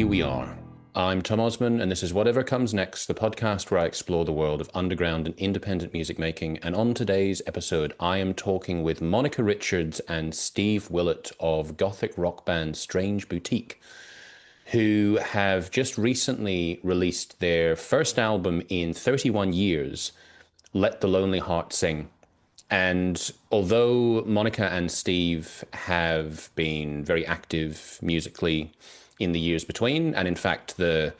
here we are. I'm Tom Osman, and this is Whatever Comes Next, the podcast where I explore the world of underground and independent music making. And on today's episode, I am talking with Monica Richards and Steve Willett of gothic rock band Strange Boutique, who have just recently released their first album in 31 years, Let the Lonely Heart Sing. And although Monica and Steve have been very active musically in the years between, and in fact the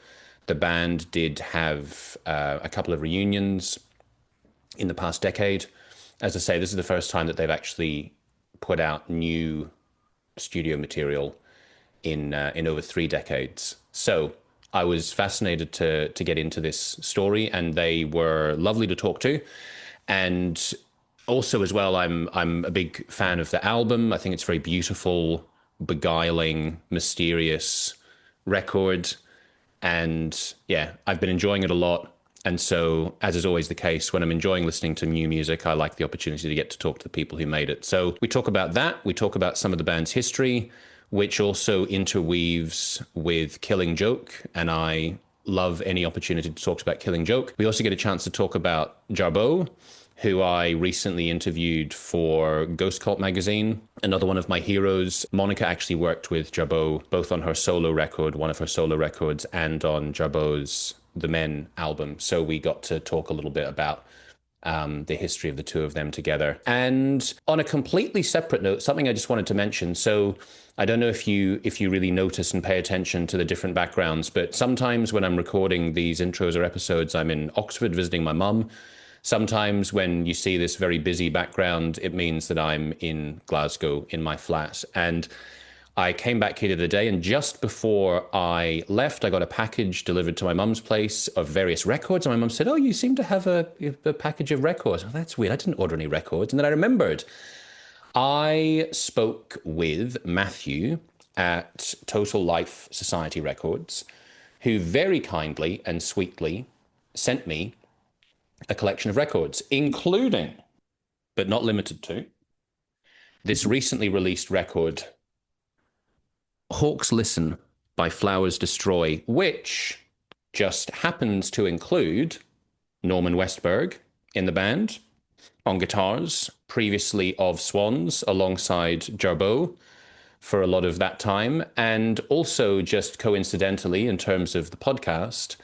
band did have a couple of reunions in the past decade. As I say, this is the first time that they've actually put out new studio material in over 3 decades. So I was fascinated to get into this story, and they were lovely to talk to. And also as well, I'm a big fan of the album. I think it's very beautiful, beguiling, mysterious record. And yeah, I've been enjoying it a lot. And so, as is always the case, when I'm enjoying listening to new music, I like the opportunity to get to talk to the people who made it. So we talk about that. We talk about some of the band's history, which also interweaves with Killing Joke. And I love any opportunity to talk about Killing Joke. We also get a chance to talk about Jarboe, who I recently interviewed for Ghost Cult magazine, another one of my heroes. Monica actually worked with Jarboe both on her solo record, one of her solo records, and on Jarboe's The Men album. So we got to talk a little bit about the history of the two of them together. And on a completely separate note, something I just wanted to mention. So I don't know if you really notice and pay attention to the different backgrounds, but sometimes when I'm recording these intros or episodes, I'm in Oxford visiting my mum. Sometimes when you see this very busy background, it means that I'm in Glasgow in my flat. And I came back here the other day, and just before I left, I got a package delivered to my mum's place of various records. And my mum said, "Oh, you seem to have a package of records." Oh, that's weird. I didn't order any records. And then I remembered I spoke with Matthew at Total Life Society Records, who very kindly and sweetly sent me a collection of records, including, but not limited to, this recently released record, Hawks Listen by Flowers Destroy, which just happens to include Norman Westberg in the band on guitars, previously of Swans, alongside Jarboe for a lot of that time. And also, just coincidentally, in terms of the podcast,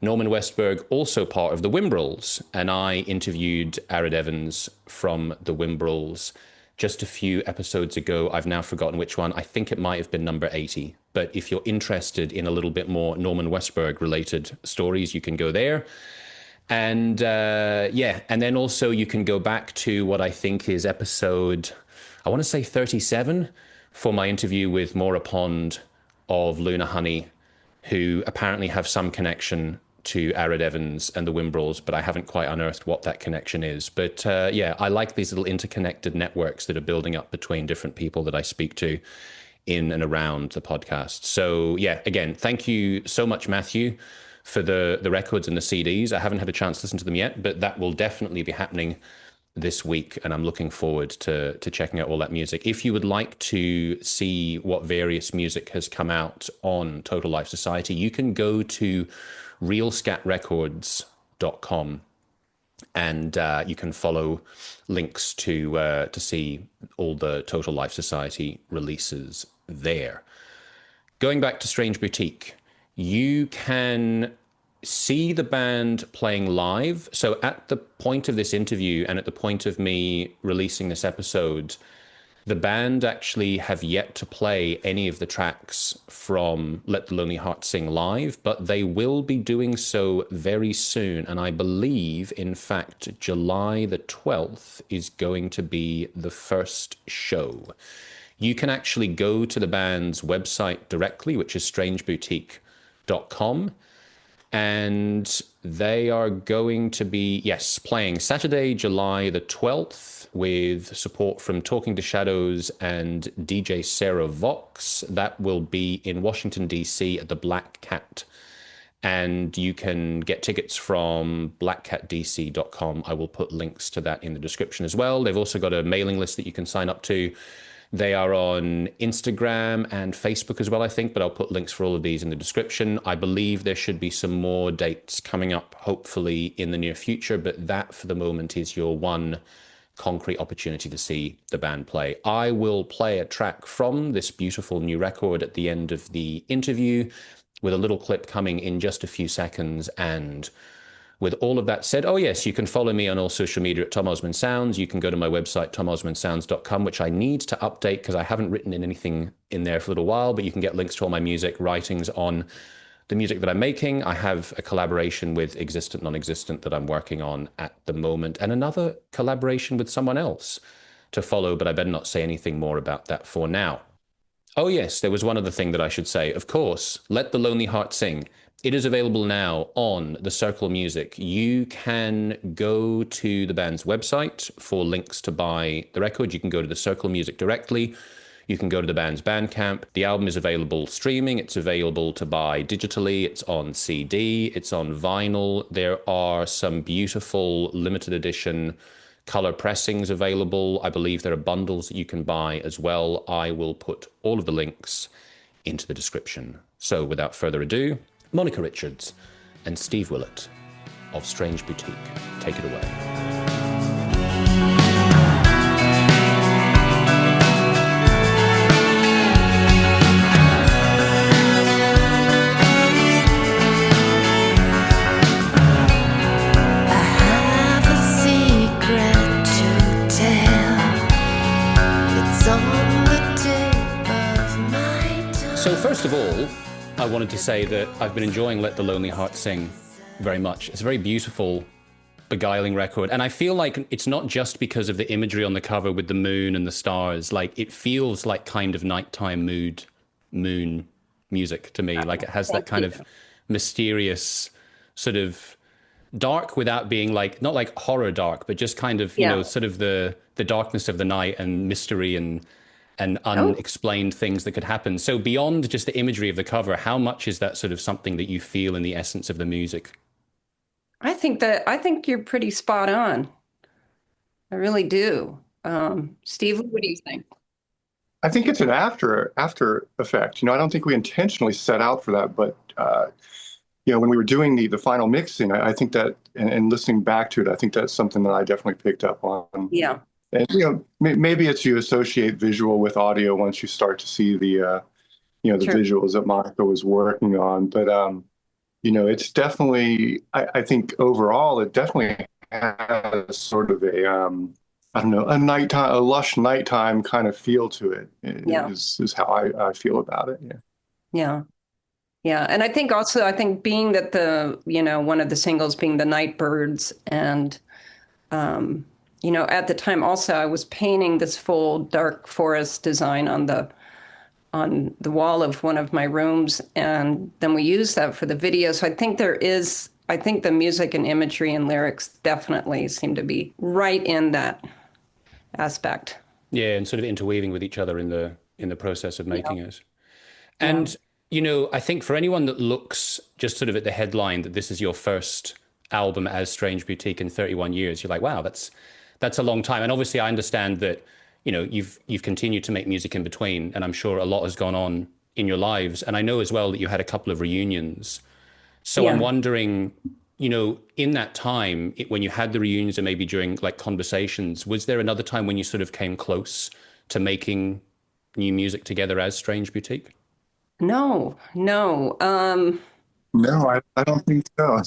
Norman Westberg also part of the Wimbrels, and I interviewed Arid Evans from the Wimbrels just a few episodes ago. I've now forgotten which one. I think it might have been number 80. But if you're interested in a little bit more Norman Westberg related stories, you can go there. And and then also you can go back to what I think is episode, I want to say 37, for my interview with Maura Pond of Luna Honey, who apparently have some connection to Arid Evans and the Wimbrels, but I haven't quite unearthed what that connection is. But I like these little interconnected networks that are building up between different people that I speak to in and around the podcast. So yeah, again, thank you so much, Matthew, for the records and the CDs. I haven't had a chance to listen to them yet, but that will definitely be happening this week, and I'm looking forward to checking out all that music. If you would like to see what various music has come out on Total Life Society, you can go to realscatrecords.com, and you can follow links to see all the Total Life Society releases there. Going back to Strange Boutique, you can see the band playing live. So at the point of this interview and at the point of me releasing this episode, the band actually have yet to play any of the tracks from Let the Lonely Heart Sing live, but they will be doing so very soon. And I believe, in fact, July the 12th is going to be the first show. You can actually go to the band's website directly, which is strangeboutique.com. And they are going to be, playing Saturday, July the 12th, with support from Talking to Shadows and DJ Sarah Vox. That will be in Washington, D.C. at the Black Cat. And you can get tickets from blackcatdc.com. I will put links to that in the description as well. They've also got a mailing list that you can sign up to. They are on Instagram and Facebook as well, I think, but I'll put links for all of these in the description. I believe there should be some more dates coming up, hopefully in the near future, but that for the moment is your one concrete opportunity to see the band play. I will play a track from this beautiful new record at the end of the interview with a little clip coming in just a few seconds. And with all of that said, oh yes, you can follow me on all social media at Tom Osmond Sounds. You can go to my website, tomosmondsounds.com, which I need to update because I haven't written in anything in there for a little while, but you can get links to all my music, writings on the music that I'm making. I have a collaboration with Existent Non-Existent that I'm working on at the moment, and another collaboration with someone else to follow, but I better not say anything more about that for now. Oh yes, there was one other thing that I should say. Of course, Let the Lonely Heart Sing. It is available now on the Circle Music. You can go to the band's website for links to buy the record. You can go to the Circle Music directly. You can go to the band's Bandcamp. The album is available streaming. It's available to buy digitally. It's on CD. It's on vinyl. There are some beautiful limited edition color pressings available. I believe there are bundles that you can buy as well. I will put all of the links into the description. So without further ado, Monica Richards and Steve Willett of Strange Boutique. Take it away. So first of all, I wanted to say that I've been enjoying Let the Lonely Heart Sing very much. It's a very beautiful, beguiling record. And I feel like it's not just because of the imagery on the cover with the moon and the stars. Like, it feels like kind of nighttime moon music to me. Like, it has that kind of mysterious sort of dark without being like, not like horror dark, but just kind of, you know, sort of the darkness of the night and mystery and unexplained things that could happen. So beyond just the imagery of the cover, how much is that sort of something that you feel in the essence of the music? I think you're pretty spot on. I really do. Steve, what do you think? I think it's an after effect. I don't think we intentionally set out for that, but when we were doing the final mixing, I think that, and listening back to it, I think that's something that I definitely picked up on. Yeah. And maybe it's you associate visual with audio once you start to see the visuals that Monica was working on. But it's definitely, I think overall it definitely has sort of a lush nighttime kind of feel to it. Is how I feel about it. Yeah. And I think being that one of the singles being the Nightbirds, and at the time also I was painting this full dark forest design on the wall of one of my rooms, and then we used that for the video. So I think the music and imagery and lyrics definitely seem to be right in that aspect. Yeah, and sort of interweaving with each other in the process of making it. And I think for anyone that looks just sort of at the headline that this is your first album as Strange Boutique in 31 years, you're like, wow, that's a long time. And obviously I understand that, you've continued to make music in between, and I'm sure a lot has gone on in your lives. And I know as well that you had a couple of reunions. So I'm wondering, in that time, when you had the reunions and maybe during like conversations, was there another time when you sort of came close to making new music together as Strange Boutique? No. No, I don't think so.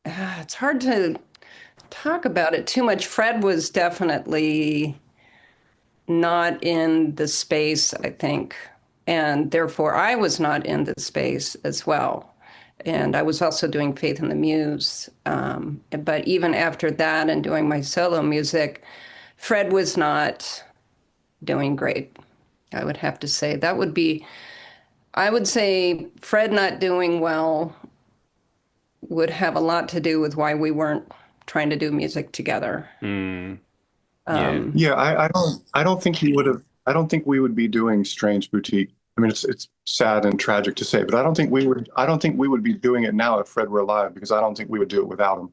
It's hard to talk about it too much. Fred was definitely not in the space, I think, and therefore I was not in the space as well. And I was also doing Faith in the Muse. But even after that and doing my solo music, Fred was not doing great. I would have to say I would say Fred not doing well would have a lot to do with why we weren't trying to do music together. I don't think he would have. I don't think we would be doing Strange Boutique. I mean, it's sad and tragic to say, but I don't think we would be doing it now if Fred were alive, because I don't think we would do it without him.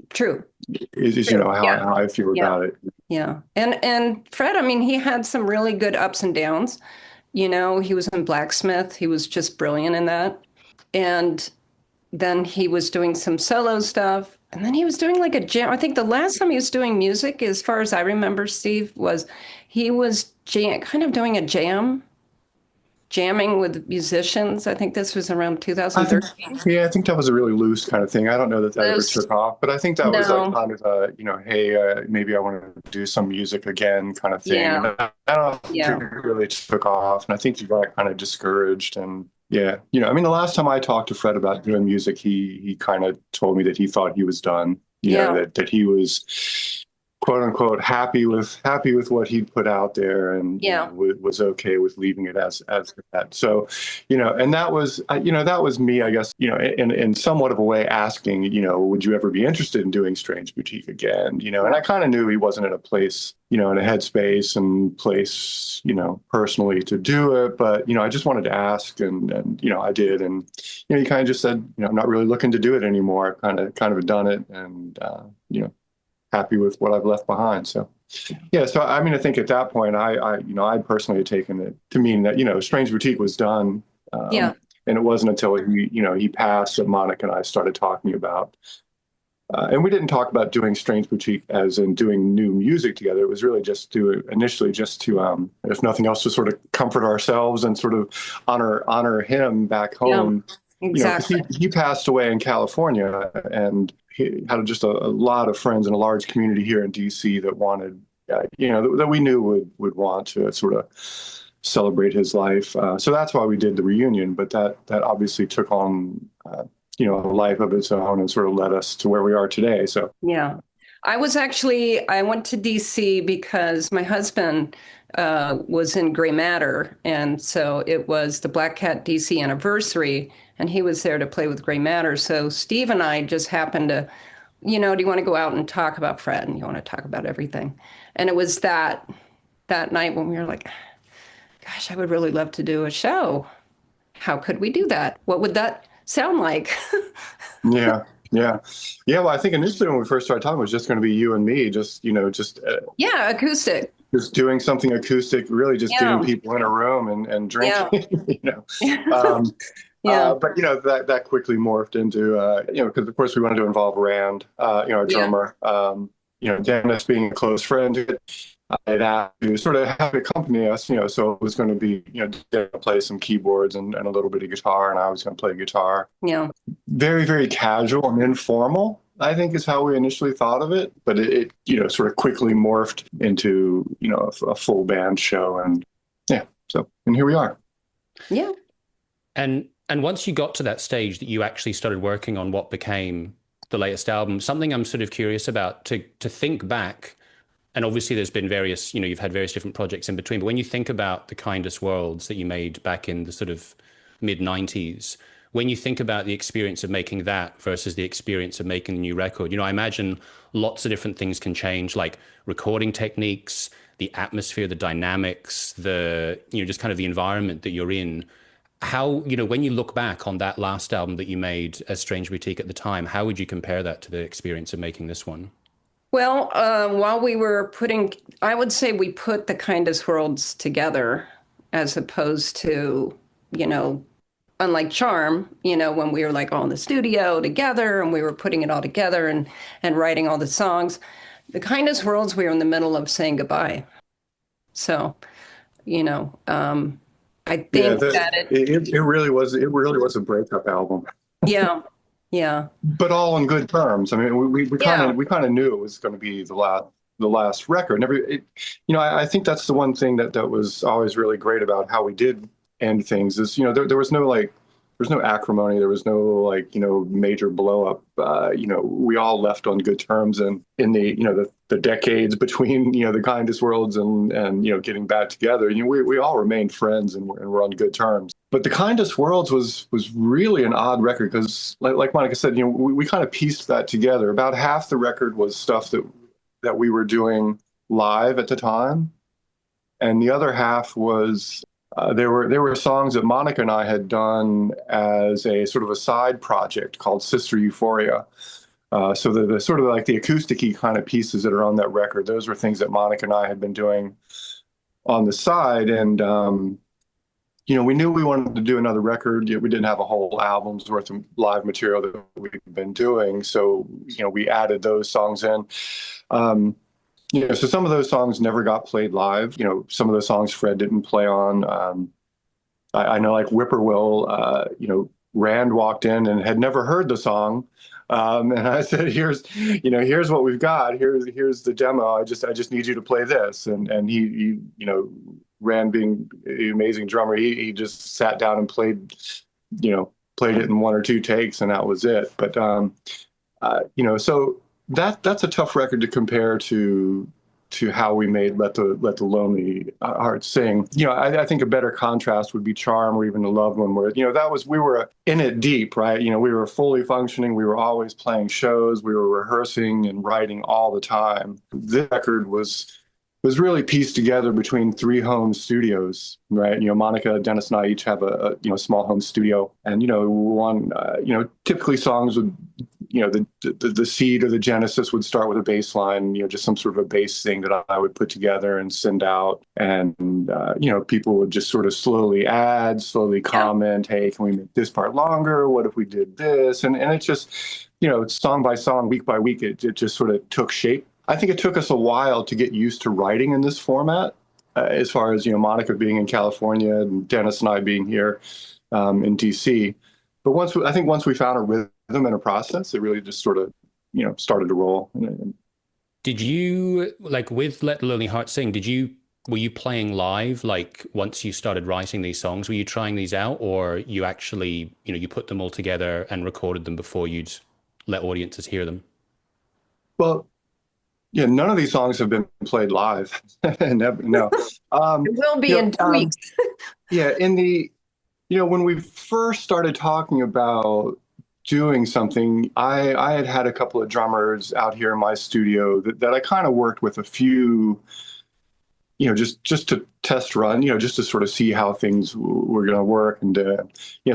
True. is True. Yeah. how I feel Yeah. about it. Yeah. And Fred, I mean, he had some really good ups and downs. He was in Blacksmith. He was just brilliant in that. And then he was doing some solo stuff. And then he was doing like a jam. I think the last time he was doing music, as far as I remember, Steve, was he was kind of doing a jamming with musicians. I think this was around I think, 2013. yeah, I think that was a really loose kind of thing. I don't know that ever Those, took off, but I think that was like no. kind of a, hey, maybe I want to do some music again kind of thing. And Yeah. I don't think Yeah. it really took off. And I think he got kind of discouraged. And yeah, I mean, the last time I talked to Fred about doing music, he kind of told me that he thought he was done, Yeah. that he was quote unquote happy with what he'd put out there, and Yeah. was okay with leaving it as that. So and that was that was me, I guess, in somewhat of a way asking, would you ever be interested in doing Strange Boutique again? And I kind of knew he wasn't in a place, in a headspace and place, personally to do it, but I just wanted to ask, and I did, and he kind of just said, I'm not really looking to do it anymore. I've kind of done it, and happy with what I've left behind. So, yeah. So, I mean, I think at that point, I personally had taken it to mean that, Strange Boutique was done. Yeah. And it wasn't until he passed that Monica and I started talking about, and we didn't talk about doing Strange Boutique as in doing new music together. It was really initially just to, if nothing else, to sort of comfort ourselves and sort of honor him back Yeah. home. Exactly. Because he passed away in California, and he had just a lot of friends and a large community here in DC that wanted, that we knew would want to sort of celebrate his life. So that's why we did the reunion. But that obviously took on, a life of its own and sort of led us to where we are today. So Yeah. I went to DC because my husband was in Gray Matter. And so it was the Black Cat DC anniversary, and he was there to play with Gray Matter. So Steve and I just happened to, do you want to go out and talk about Fred, and you want to talk about everything? And it was that night when we were like, gosh, I would really love to do a show. How could we do that? What would that sound like? yeah. Yeah. Yeah. Well, I think initially when we first started talking, it was just going to be you and me, just, Yeah, acoustic. just doing something acoustic, really just getting Yeah. people in a room and Yeah. drinking, Um, Yeah. but that quickly morphed into because of course we wanted to involve Rand, our Yeah. drummer, Dennis being a close friend. I'd asked to sort of have it accompany us, so it was going to be, to play some keyboards and a little bit of guitar, and I was going to play guitar. Yeah. Very, very casual and informal, I think, is how we initially thought of it. But it sort of quickly morphed into, a full band show. And yeah, and here we are. Yeah. And once you got to that stage that you actually started working on what became the latest album, something I'm sort of curious about to think back, and obviously there's been various, you've had various different projects in between, but when you think about the Kindest Worlds that you made back in the sort of mid-90s, when you think about the experience of making that versus the experience of making the new record, I imagine lots of different things can change, like recording techniques, the atmosphere, the dynamics, the, just kind of the environment that you're in. How, when you look back on that last album that you made as Strange Boutique at the time, how would you compare that to the experience of making this one? Well, while we were I would say we put the Kindest Worlds together as opposed to, unlike Charm, when we were like all in the studio together and we were putting it all together and writing all the songs. The Kindest Worlds, we were in the middle of saying goodbye. So, I think it really was a breakup album. Yeah. Yeah. But all on good terms. I mean, we kind of knew it was going to be the last record. I think that's the one thing that was always really great about how we did end things is, there was no acrimony. There was no major blow up. We all left on good terms, and in the decades between, the Kindest Worlds and getting back together, we all remained friends and we're on good terms. But the Kindest Worlds was really an odd record because, like Monica said, we kind of pieced that together. About half the record was stuff that we were doing live at the time, and the other half was there were songs that Monica and I had done as a sort of a side project called Sister Euphoria, So the sort of like the acoustic-y kind of pieces that are on that record, those were things that Monica and I had been doing on the side. And, we knew we wanted to do another record. We didn't have a whole album's worth of live material that we've been doing. So, we added those songs in. So some of those songs never got played live. Some of those songs Fred didn't play on. I know like Whippoorwill, Rand walked in and had never heard the song. And I said, here's what we've got. Here's the demo. I just need you to play this. And he Rand being the amazing drummer, he just sat down and played it in one or two takes, and that was it. But so that's a tough record to compare to how we made Let the Lonely Heart Sing. I think a better contrast would be Charm or even The Loved One, where we were in it deep, right? We were fully functioning. We were always playing shows. We were rehearsing and writing all the time. This record was really pieced together between 3 home studios, right? Monica, Dennis, and I each have a small home studio, and typically songs would, the seed or the genesis would start with a bass line, just some sort of a bass thing that I would put together and send out, and people would just sort of slowly add, slowly comment, hey, can we make this part longer? What if we did this? And it's just, song by song, week by week, it just sort of took shape. I think it took us a while to get used to writing in this format, as far as, Monica being in California and Dennis and I being here in DC. But once we found a rhythm and a process, it really just sort of, started to roll. Did you, like with Let the Lonely Heart Sing, were you playing live, like once you started writing these songs? Were you trying these out, or you actually, you put them all together and recorded them before you'd let audiences hear them? Well, yeah, none of these songs have been played live. Never, no. It will be in 2 weeks. Yeah, when we first started talking about doing something, I had a couple of drummers out here in my studio that I kind of worked with a few, just to test run, just to sort of see how things were going to work. And,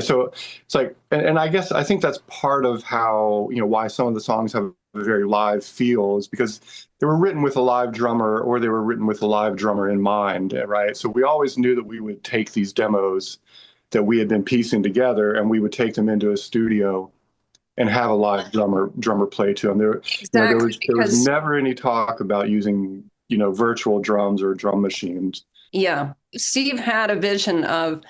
so it's like, and I think that's part of how, why some of the songs have a very live feel, is because they were written with a live drummer, or they were written with a live drummer in mind, right? So we always knew that we would take these demos that we had been piecing together, and we would take them into a studio and have a live drummer play to them. There was never any talk about using, virtual drums or drum machines. Yeah. Steve had a vision of,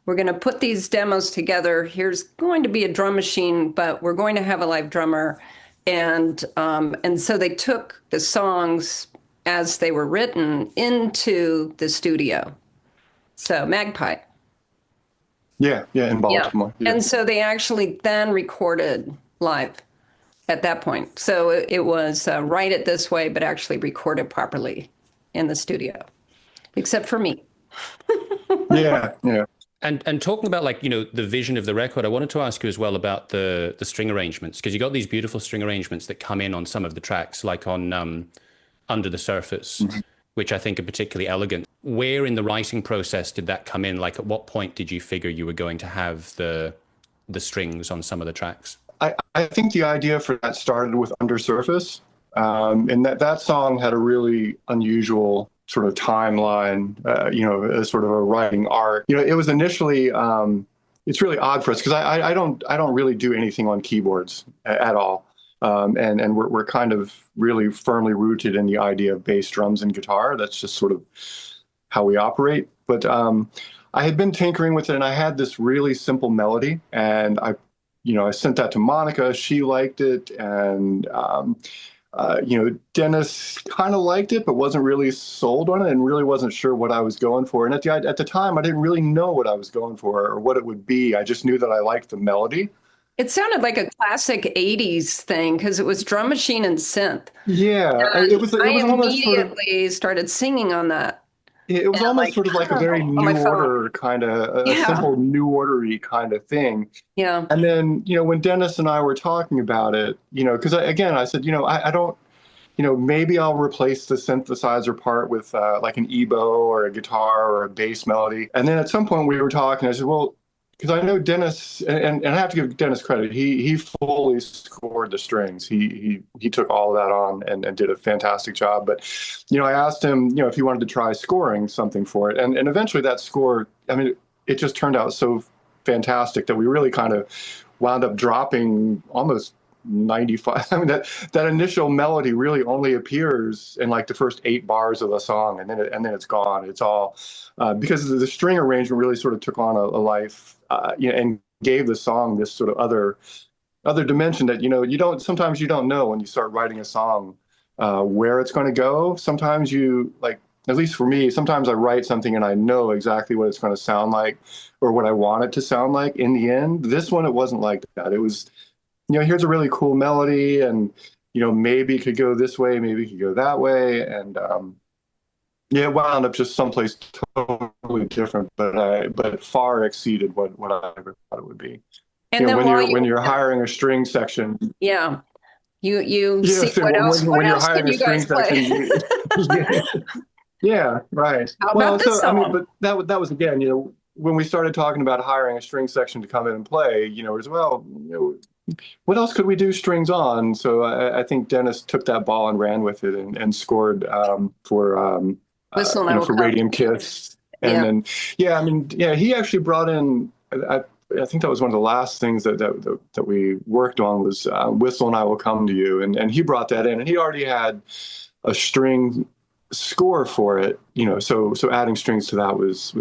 we're going to put these demos together. Here's going to be a drum machine, but we're going to have a live drummer. And so they took the songs as they were written into the studio. So Magpie. Yeah, in Baltimore. Yeah. And so they actually then recorded live at that point. So it was write it this way, but actually recorded properly in the studio, except for me. Yeah. And talking about the vision of the record, I wanted to ask you as well about the string arrangements, because you got these beautiful string arrangements that come in on some of the tracks, like on Under the Surface, which I think are particularly elegant. Where in the writing process did that come in? Like, at what point did you figure you were going to have the strings on some of the tracks? I think the idea for that started with Undersurface, and that song had a really unusual sort of timeline, as sort of a writing arc. It was initially, it's really odd for us because I don't really do anything on keyboards at all, and we're kind of really firmly rooted in the idea of bass, drums, and guitar. That's just sort of how we operate. But I had been tinkering with it, and I had this really simple melody, and I sent that to Monica. She liked it, and Dennis kind of liked it, but wasn't really sold on it, and really wasn't sure what I was going for. And at the time, I didn't really know what I was going for or what it would be. I just knew that I liked the melody. It sounded like a classic 80s thing because it was drum machine and synth. Yeah, and it was almost sort of, immediately started singing on that. it was almost sort of like a very New Order kind of, a simple New Order-y kind of thing. Yeah. And then, when Dennis and I were talking about it, because I said, I don't, maybe I'll replace the synthesizer part with like an EBow or a guitar or a bass melody. And then at some point we were talking, I said, well, because I know Dennis, and I have to give Dennis credit. He fully scored the strings. He took all of that on and did a fantastic job. But I asked him, if he wanted to try scoring something for it, and eventually that score, I mean, it just turned out so fantastic that we really kind of wound up dropping almost 95. I mean, that initial melody really only appears in like the first 8 bars of the song, and then it's gone. It's all because the string arrangement really sort of took on a life, and gave the song this sort of other dimension that sometimes you don't know when you start writing a song where it's going to go. Sometimes you like. At least for me, sometimes I write something and I know exactly what it's going to sound like or what I want it to sound like in the end. This one, it wasn't like that. It was, here's a really cool melody, and maybe it could go this way, maybe it could go that way, and it wound up just someplace totally different, but it far exceeded what I ever thought it would be. And then when you're hiring a string section, yeah, you yeah, see what else? What when you're else hiring can a you guys string play? section, yeah, right. How about this I mean, song? but that was again, when we started talking about hiring a string section to come in and play, as well, what else could we do strings on? So I think Dennis took that ball and ran with it and scored for Whistle and I Will for Come. Radium Kiss, and Yeah. then I mean, he actually brought in. I think that was one of the last things that we worked on was Whistle and I Will Come to You, and he brought that in, and he already had a string score for it, so adding strings to that was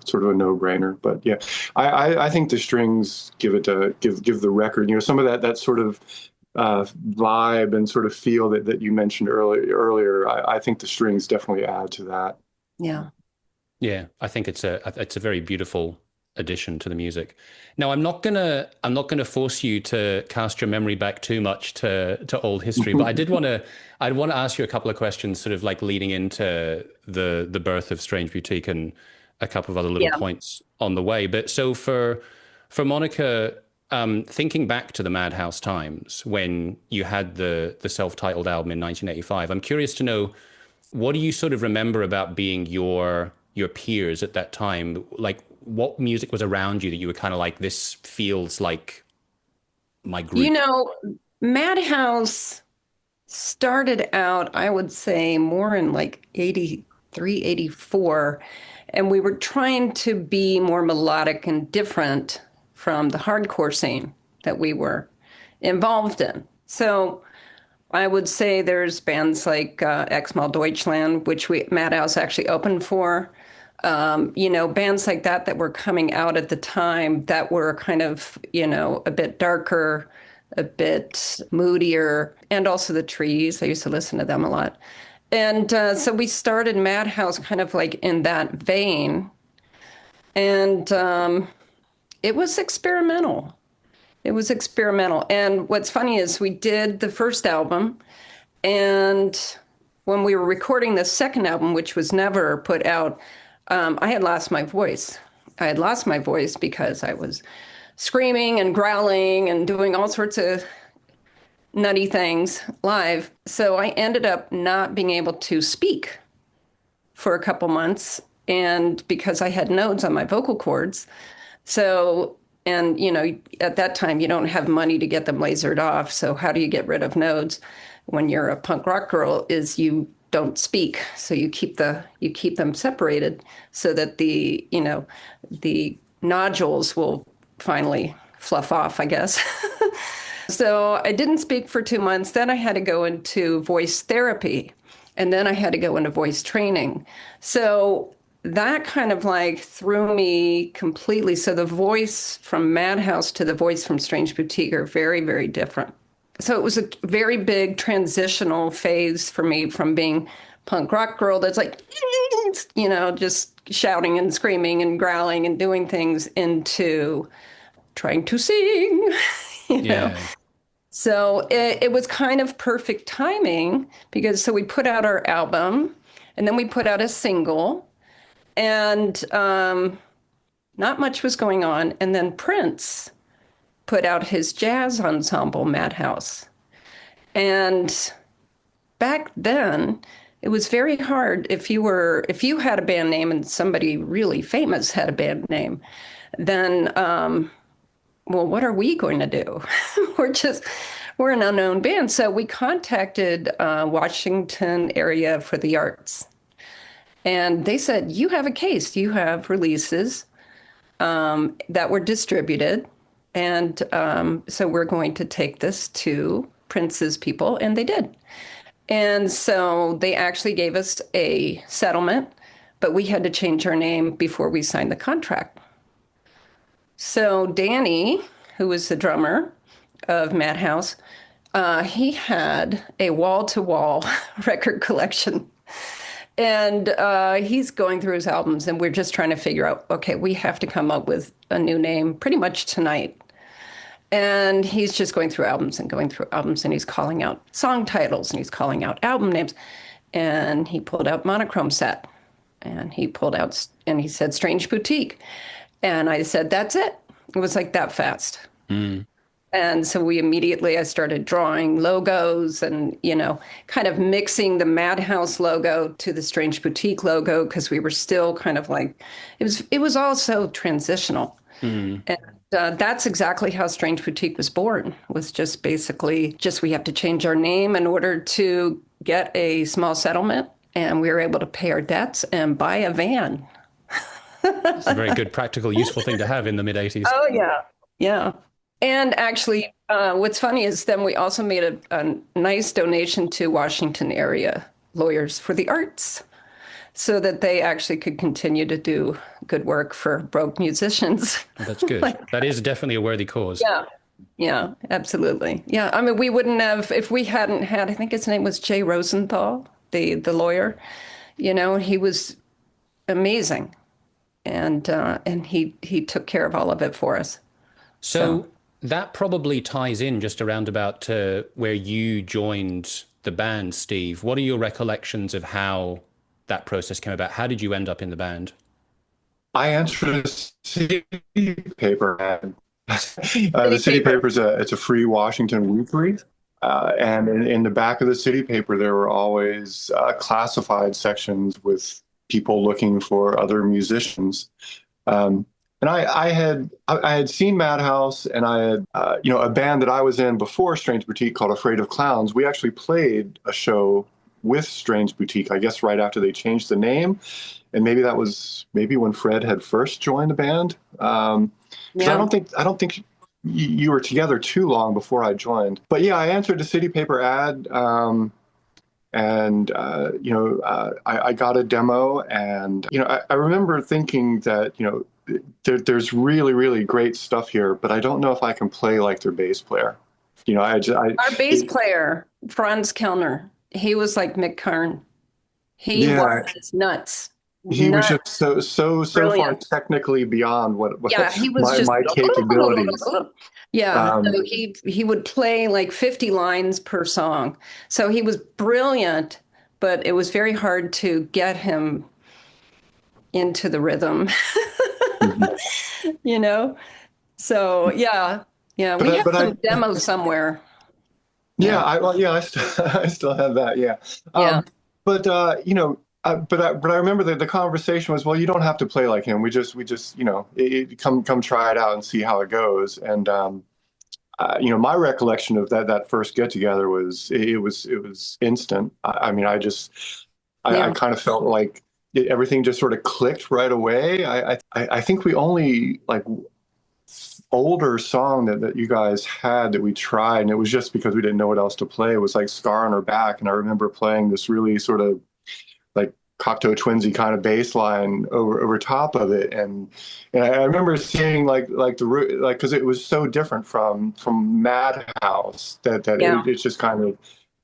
sort of a no-brainer. But yeah, I think the strings give the record, some of that sort of vibe and sort of feel that you mentioned earlier. I think the strings definitely add to that. Yeah, I think it's a very beautiful addition to the music. Now, I'm not gonna force you to cast your memory back too much to old history, but I'd want to ask you a couple of questions, sort of like leading into the birth of Strange Boutique and a couple of other little points on the way. But so for Monica, thinking back to the Madhouse times when you had the self-titled album in 1985, I'm curious to know, what do you sort of remember about being your peers at that time? Like, what music was around you that you were kind of like, this feels like my group? Madhouse started out, I would say, more in like 83, 84, and we were trying to be more melodic and different from the hardcore scene that we were involved in. So I would say there's bands like Ex Mal Deutschland, which Madhouse actually opened for. Bands like that were coming out at the time that were kind of, a bit darker, a bit moodier, and also the Trees. I used to listen to them a lot. And so we started Madhouse kind of like in that vein. And it was experimental. It was experimental. And what's funny is we did the first album, and when we were recording the second album, which was never put out, I had lost my voice. I had lost my voice because I was screaming and growling and doing all sorts of nutty things live. So I ended up not being able to speak for a couple months, and because I had nodes on my vocal cords. So, and at that time you don't have money to get them lasered off. So how do you get rid of nodes when you're a punk rock girl? Is you don't speak, so you keep them separated so that the nodules will finally fluff off, I guess. So I didn't speak for 2 months. Then I had to go into voice therapy, and then I had to go into voice training. So that kind of like threw me completely. So the voice from Madhouse to the voice from Strange Boutique are very, very different. So it was a very big transitional phase for me from being punk rock girl that's like, just shouting and screaming and growling and doing things into trying to sing, know. So it was kind of perfect timing because so we put out our album and then we put out a single, and not much was going on. And then Prince put out his jazz ensemble, Madhouse. And back then, it was very hard if you had a band name and somebody really famous had a band name, then, well, what are we going to do? We're an unknown band. So we contacted Washington area for the arts. And they said, you have a case, you have releases that were distributed. And so we're going to take this to Prince's people. And they did. And so they actually gave us a settlement, but we had to change our name before we signed the contract. So Danny, who was the drummer of Madhouse, he had a wall-to-wall record collection. And he's going through his albums, and we're just trying to figure out, okay, we have to come up with a new name pretty much tonight. And he's just going through albums and going through albums, and he's calling out song titles, and he's calling out album names. And he pulled out Monochrome Set, and he pulled out, and he said Strange Boutique. And I said, that's it. It was like that fast. Mm. And so I started drawing logos and, kind of mixing the Madhouse logo to the Strange Boutique logo, because we were still kind of like, it was all so transitional. Mm. And that's exactly how Strange Boutique was born, was just basically we have to change our name in order to get a small settlement. And we were able to pay our debts and buy a van. It's a very good, practical, useful thing to have in the mid-'80s. Oh, yeah. Yeah. And actually, what's funny is then we also made a nice donation to Washington area lawyers for the arts so that they actually could continue to do good work for broke musicians. That's good. That is definitely a worthy cause. Yeah. Yeah, absolutely. Yeah. I mean, we wouldn't have, if we hadn't had, I think his name was Jay Rosenthal, the lawyer, he was amazing. And he took care of all of it for us. So that probably ties in just around about to where you joined the band, Steve. What are your recollections of how that process came about? How did you end up in the band? I entered a city paper ad. The city paper it's a free Washington weekly. And in the back of the city paper, there were always classified sections with people looking for other musicians. And I had seen Madhouse, and I had a band that I was in before Strange Boutique called Afraid of Clowns. We actually played a show with Strange Boutique, I guess right after they changed the name, and maybe that was when Fred had first joined the band. I don't think you were together too long before I joined. But yeah, I answered the city paper ad. I got a demo, and I remember thinking that there's really, really great stuff here, but I don't know if I can play like their bass player. Our bass player, Franz Kellner, he was like Mick Karn. He was nuts. He was just so far technically beyond what he was my capabilities. Yeah, so he would play like 50 lines per song. So he was brilliant, but it was very hard to get him into the rhythm. So yeah, we have some demos somewhere. I still have that. Yeah. But I remember that the conversation was, well, you don't have to play like him. We just come try it out and see how it goes. And my recollection of that first get together was it was instant. I kind of felt like everything just sort of clicked right away. I think we only like older song that you guys had that we tried, and it was just because we didn't know what else to play. It was like Scar on Her Back, and I remember playing this really sort of like Cocteau Twinsy kind of bass line over top of it, and I remember seeing like because it was so different from Madhouse that it's just kind of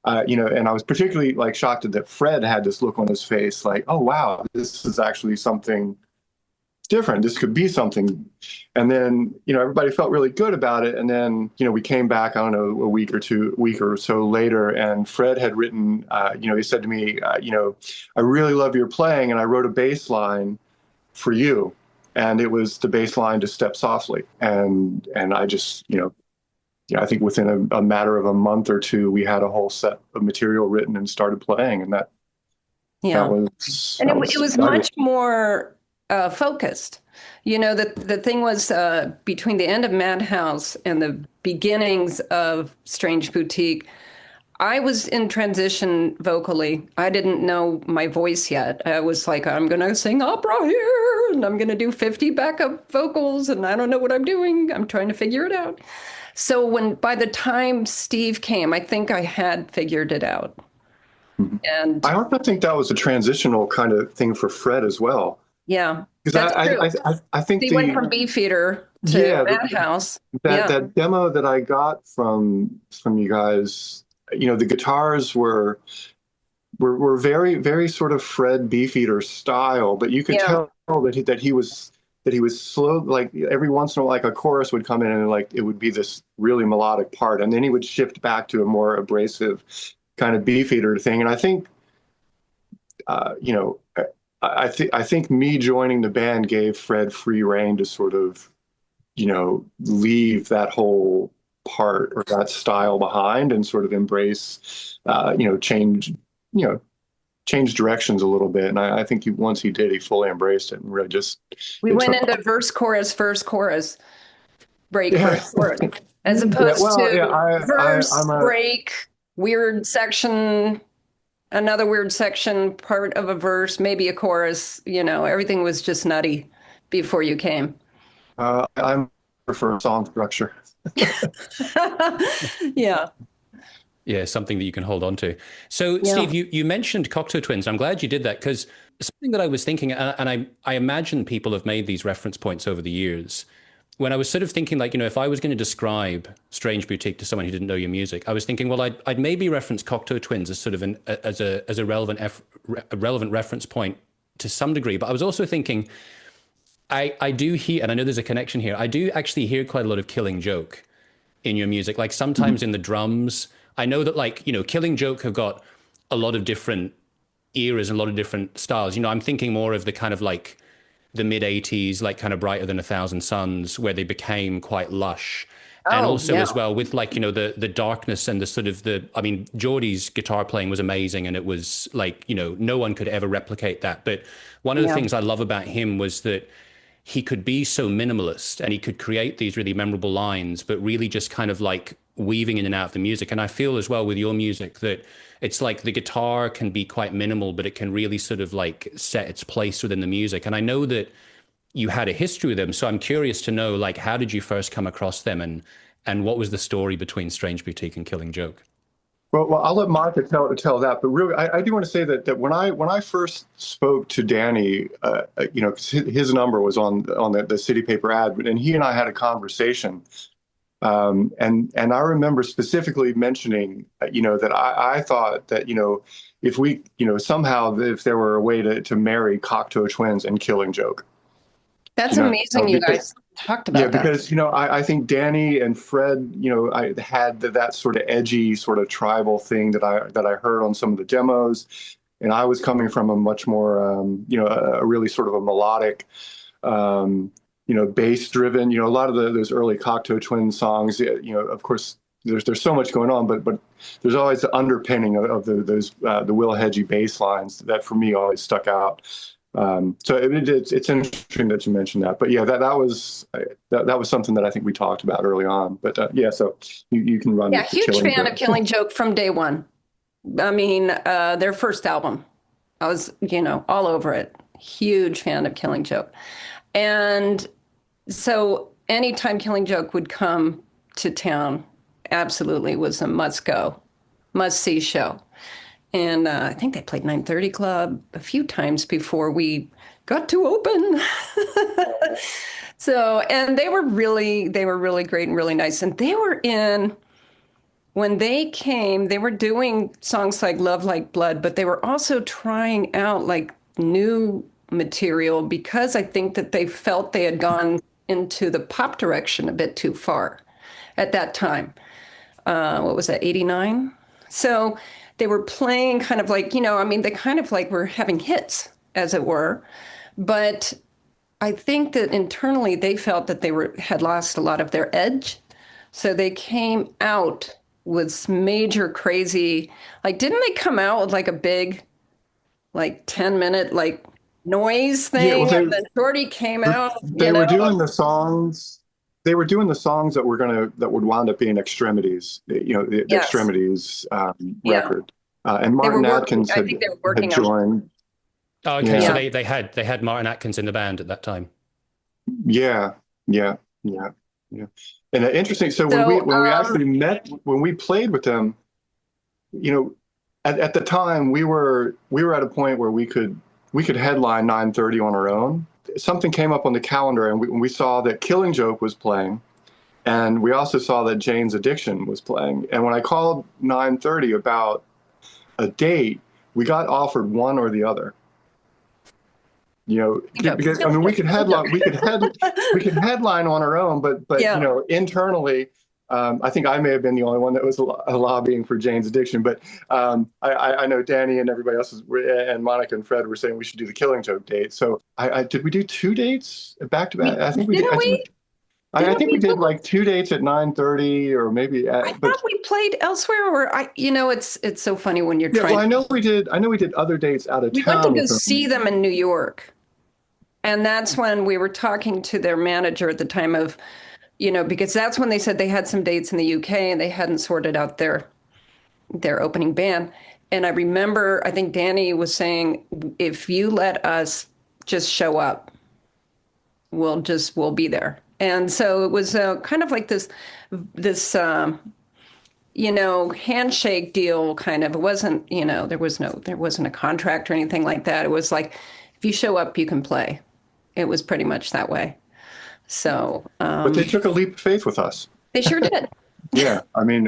and I was particularly like shocked that Fred had this look on his face like, oh wow, this is actually something different. This could be something. And then everybody felt really good about it, and then we came back, I don't know, a week or so later, and Fred had written he said to me, I really love your playing, and I wrote a bass line for you, and it was the bass line to Step Softly, and I just I think within a matter of a month or two we had a whole set of material written and started playing, and it was much more focused. The thing was between the end of Madhouse and the beginnings of Strange Boutique, I was in transition vocally. I didn't know my voice yet. I was like, I'm going to sing opera here, and I'm going to do 50 backup vocals, and I don't know what I'm doing. I'm trying to figure it out. So by the time Steve came, I think I had figured it out. Mhm. And I also think that was a transitional kind of thing for Fred as well. yeah, Because that's true. I think He went from Beefeater to yeah, Madhouse. that Yeah, that demo that I got from you guys, the guitars were very, very sort of Fred Beefeater style, but you could yeah. tell that he was slow. Like every once in a while, like a chorus would come in and like it would be this really melodic part, and then he would shift back to a more abrasive kind of Beefeater thing. And I think, uh, you know, I think me joining the band gave Fred free rein to sort of, leave that whole part or that style behind and sort of embrace, you know, change directions a little bit. And I think once he did, he fully embraced it and really just We it went took into verse, chorus, break, yeah. verse, chorus, as Yeah, opposed well, yeah, to I'm verse, a break, weird section, another weird section, part of a verse, maybe a chorus. Everything was just nutty before you came. I'm prefer song structure. Yeah, Yeah, something that you can hold on to. So, yeah. Steve, you mentioned Cocteau Twins. I'm glad you did that because something that I was thinking, and I imagine people have made these reference points over the years. When I was sort of thinking, like, if I was going to describe Strange Boutique to someone who didn't know your music, I was thinking, well, I'd maybe reference Cocteau Twins as sort of as a relevant reference point to some degree. But I was also thinking, I do hear, and I know there's a connection here. I do actually hear quite a lot of Killing Joke in your music. Like sometimes in the drums, I know that like, Killing Joke have got a lot of different eras and a lot of different styles. I'm thinking more of the kind of like the mid 80s, like kind of Brighter Than a Thousand Suns, where they became quite lush. And Oh, also yeah. as well with like, the darkness and the sort of I mean, Geordie's guitar playing was amazing and it was like, no one could ever replicate that. But one of the Yeah. things I love about him was that he could be so minimalist and he could create these really memorable lines, but really just kind of like weaving in and out of the music. And I feel as well with your music that it's like the guitar can be quite minimal, but it can really sort of like set its place within the music. And I know that you had a history with them. So I'm curious to know, like, how did you first come across them and what was the story between Strange Boutique and Killing Joke? Well, I'll let Monica tell that, but really, I do want to say that when I first spoke to Danny, 'cause his number was on the City Paper ad, and he and I had a conversation, and I remember specifically mentioning, that I thought that if we, somehow if there were a way to marry Cocteau Twins and Killing Joke, That's amazing you because guys talked yeah, about that. because I think Danny and Fred, I had that sort of edgy, sort of tribal thing that I heard on some of the demos, and I was coming from a much more, a really sort of a melodic, bass-driven. A lot of those early Cocteau Twin songs. Of course, there's so much going on, but there's always the underpinning of the Will Hedgie bass lines that for me always stuck out. So it's interesting that you mentioned that, but yeah, that was something that I think we talked about early on. But yeah, so you can run Yeah, with the huge Killing fan Joke. of Killing Joke from day one. I mean, their first album, I was, all over it. Huge fan of Killing Joke. And so anytime Killing Joke would come to town, absolutely was a must go, must see show. And I think they played 930 Club a few times before we got to open. So, and they were really great and really nice. And when they came, they were doing songs like Love Like Blood, but they were also trying out like new material because I think that they felt they had gone into the pop direction a bit too far at that time. What was that, 89? So they were playing kind of like, I mean, they kind of like were having hits, as it were. But I think that internally they felt that had lost a lot of their edge. So they came out with major crazy, like, didn't they come out with like a big, like 10-minute, like noise Yeah, well, thing, and then Shorty came out, they were doing the songs. They were doing the songs that would wind up being Extremities, the yes, Extremities yeah. record. And They were Martin working, Atkins I think they were had working on, joined. Oh, okay. So Yeah, yeah. they had Martin Atkins in the band at that time. yeah, yeah, yeah, yeah. And interesting. So So, when we actually met, when we played with them, you know, at the time we were at a point where we could headline 9:30 on our own. Something came up on the calendar, and we saw that Killing Joke was playing, and we also saw that Jane's Addiction was playing. And when I called 9:30 about a date, we got offered one or the other. Because I mean, we could headline on our own, but yeah, internally, I think I may have been the only one that was lobbying for Jane's Addiction. But I know Danny and everybody else and Monica and Fred were saying we should do the Killing Joke date. So did we do two dates back to back? I think we did. didn't we? I Didn't think we we? did like two dates at 9:30 or maybe I thought we played elsewhere, or it's so funny when you're yeah. Well, trying. I know we did other dates out of We went to town go with see them. them in New York. And that's when we were talking to their manager at the time of, because that's when they said they had some dates in the UK and they hadn't sorted out their opening band. And I remember, I think Danny was saying, if you let us just show up, we'll be there. And so it was kind of like this handshake deal kind of. It wasn't, there wasn't a contract or anything like that. It was like, if you show up, you can play. It was pretty much that way. So, But they took a leap of faith with us. they sure did. Yeah, I mean,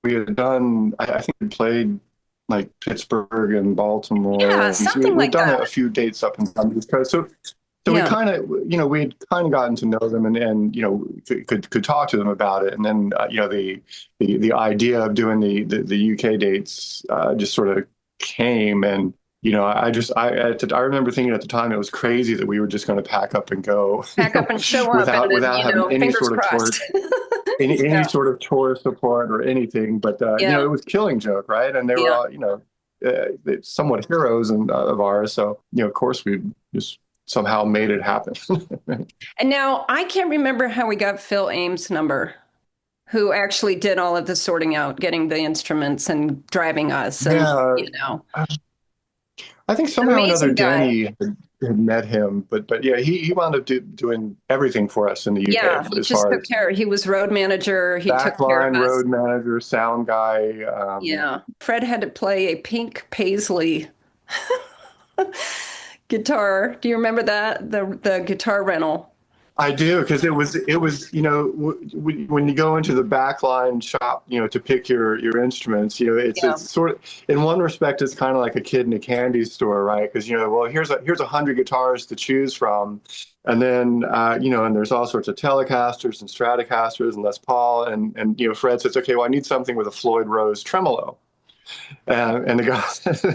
we had done. I think we played like Pittsburgh and Baltimore. Yeah, And something we've like done that. a few dates up and down the East Coast. So we Yeah. kind of, we had kind of gotten to know them and could talk to them about it. And then, the idea of doing the UK dates just sort of came. And, I remember thinking at the time it was crazy that we were just going to pack up and go, Pack up and show up and without having any fingers sort of tour, crossed. any sort of tour support or anything. But, Yeah. it was Killing Joke, right? And they were Yeah. all, somewhat heroes of ours. So, of course we just somehow made it happen. And now I can't remember how we got Phil Ames' number, who actually did all of the sorting out, getting the instruments and driving us. And, Yeah. I think somehow or another amazing guy. Danny had met him, but yeah, he wound up doing everything for us in the UK Yeah, he as just far took as care. He was road manager. He took care of backline, us. road manager, sound guy. Yeah. Fred had to play a pink paisley guitar. Do you remember that? The guitar rental. I do, because it was when you go into the backline shop to pick your instruments, Yeah. it's sort of, in one respect it's kind of like a kid in a candy store, right? Because well, here's 100 guitars to choose from, and then and there's all sorts of Telecasters and Stratocasters and Les Paul, and Fred says, okay, well, I need something with a Floyd Rose tremolo. And the guy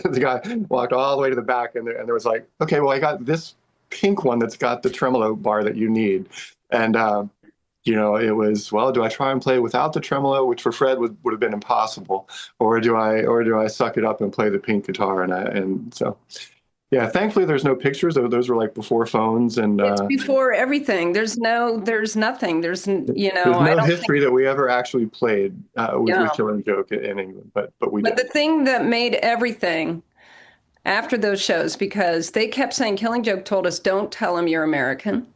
the guy walked all the way to the back, and there was like, okay, well, I got this pink one that's got the tremolo bar that you need. And it was, well, do I try and play without the tremolo, which for Fred would have been impossible, or do I suck it up and play the pink guitar? And so yeah, thankfully there's no pictures. Those were like before phones, and It's before everything. There's nothing. there's I no don't history think. that we ever actually played with Yeah. Killing Joke in England, but we But did. the thing that made everything after those shows, because they kept saying, Killing Joke told us, don't tell them you're American.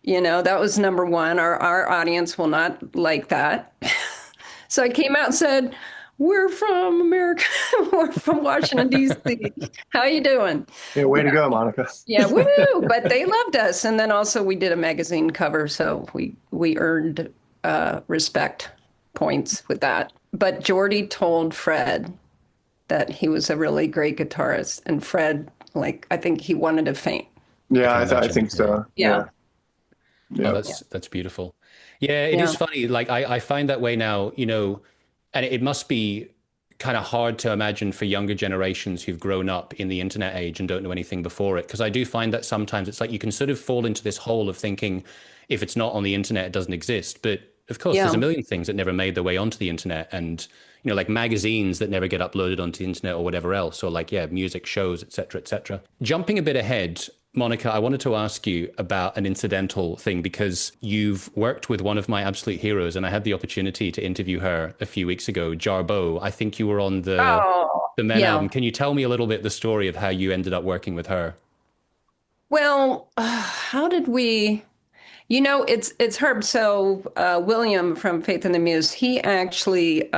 That was number one. Our audience will not like that. So I came out and said, we're from America. We're from Washington, D.C. How you doing? Yeah, way to go, Monica. Yeah, woo! But they loved us. And then also we did a magazine cover, so we earned respect points with that. But Jordy told Fred that he was a really great guitarist, and Fred, I think he wanted to faint. Yeah, I can I imagine. think so. Yeah. Oh, Yeah. that's beautiful. Yeah, it is funny. Like I find that way now, and it must be kind of hard to imagine for younger generations who've grown up in the internet age and don't know anything before it. Because I do find that sometimes it's like you can sort of fall into this hole of thinking if it's not on the internet, it doesn't exist. But of course, there's a Yeah. million things that never made their way onto the internet, and like magazines that never get uploaded onto the internet or whatever else, or like music shows, etc., etc. Jumping a bit ahead, Monica, I wanted to ask you about an incidental thing because you've worked with one of my absolute heroes, and I had the opportunity to interview her a few weeks ago, Jarboe. I think you were on Oh, the Men yeah. album. Can you tell me a little bit the story of how you ended up working with her? Well, how did we? It's Herb. So William from Faith in the Muse, he actually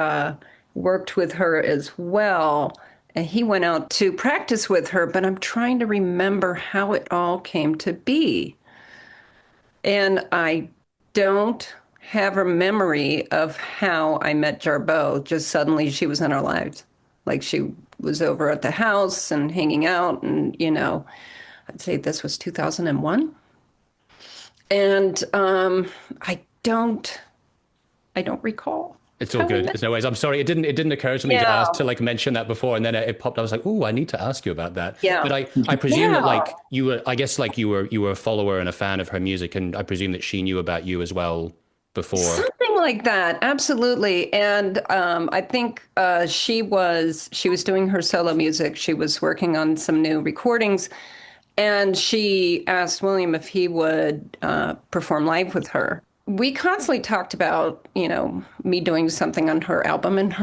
worked with her as well, and he went out to practice with her. But I'm trying to remember how it all came to be, and I don't have a memory of how I met Jarboe. Just suddenly she was in our lives, like she was over at the house and hanging out, and I'd say this was 2001. And I don't I don't recall It's all how we good. met. It's no worries. I'm sorry. It didn't occur to me to Yeah, ask to like mention that before, and then it popped. I was like, oh, I need to ask you about that. yeah, But I presume that yeah. like you were, I guess like you were a follower and a fan of her music, and I presume that she knew about you as well before. Something like that, absolutely. And I think she was doing her solo music. She was working on some new recordings, and she asked William if he would perform live with her. We constantly talked about, me doing something on her album, and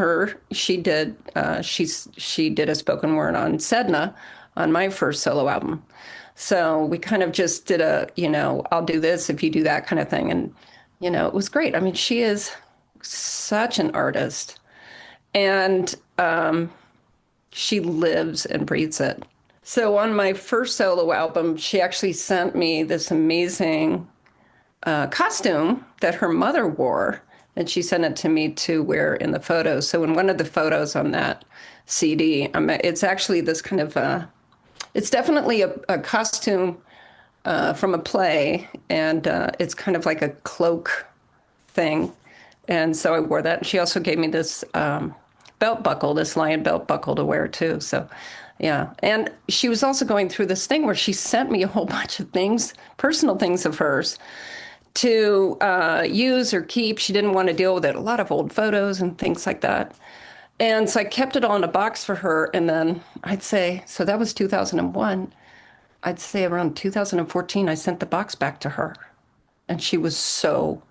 she did a spoken word on Sedna on my first solo album. So we kind of just did I'll do this if you do that kind of thing. And, it was great. I mean, she is such an artist, and she lives and breathes it. So on my first solo album, she actually sent me this amazing costume that her mother wore, and she sent it to me to wear in the photos. So in one of the photos on that CD, it's actually this kind of it's definitely a costume from a play, and it's kind of like a cloak thing. And so I wore that. She also gave me this belt buckle, this lion belt buckle to wear too. So, yeah. And she was also going through this thing where she sent me a whole bunch of things, personal things of hers to use or keep. She didn't want to deal with it. A lot of old photos and things like that. And so I kept it all in a box for her. And then I'd say, so that was 2001. I'd say around 2014, I sent the box back to her. And she was so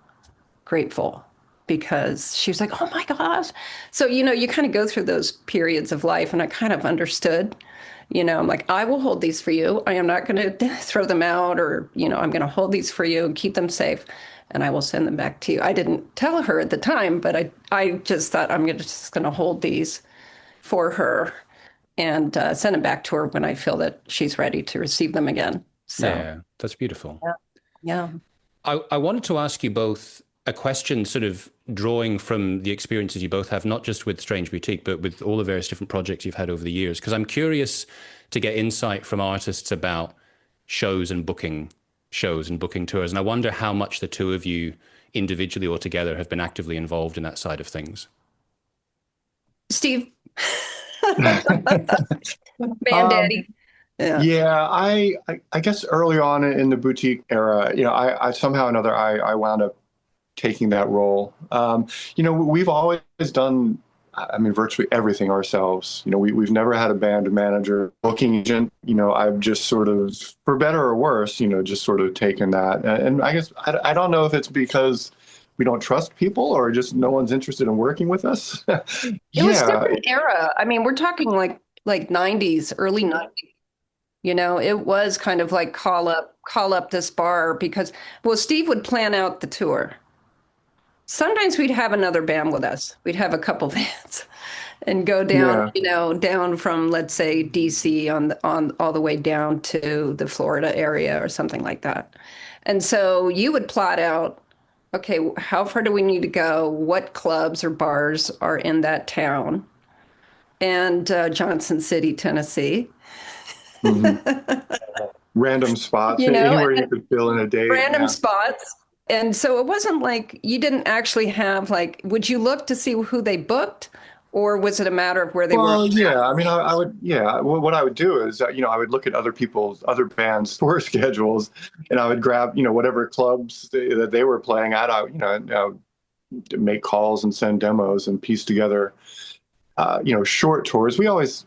grateful because she was like, oh my gosh. So, you kind of go through those periods of life, and I kind of understood. I'm like, I will hold these for you. I am not going to throw them out, or, I'm going to hold these for you and keep them safe, and I will send them back to you. I didn't tell her at the time, but I just thought just going to hold these for her and send them back to her when I feel that she's ready to receive them again. So, Yeah, that's beautiful. yeah. Yeah. I wanted to ask you both a question, sort of drawing from the experiences you both have, not just with Strange Boutique, but with all the various different projects you've had over the years. Because I'm curious to get insight from artists about shows and booking tours. And I wonder how much the two of you individually or together have been actively involved in that side of things. Steve, man, Um, daddy. Yeah. yeah, I guess early on in the boutique era, I somehow or another I wound up taking that role. We've always done, I mean, virtually everything ourselves. We've never had a band manager, booking agent. I've just sort of, for better or worse, just sort of taken that. And I guess I don't know if it's because we don't trust people or just no one's interested in working with us. It was Yeah, different era. I mean, we're talking like 90s, early 90s. It was kind of like call up this bar because, well, Steve would plan out the tour. Sometimes we'd have another band with us. We'd have a couple bands and go down, yeah. down from, let's say, DC on all the way down to the Florida area or something like that. And so you would plot out, okay, how far do we need to go? What clubs or bars are in that town? And Johnson City, Tennessee. hmm Random spots, anywhere you And could fill in a date. random Yeah. spots. And so it wasn't like you didn't actually have would you look to see who they booked, or was it a matter of where they were? Well, yeah. I mean, I would, yeah. What I would do is, I would look at other bands' tour schedules, and I would grab, whatever clubs that they were playing at. make calls and send demos and piece together, short tours. We always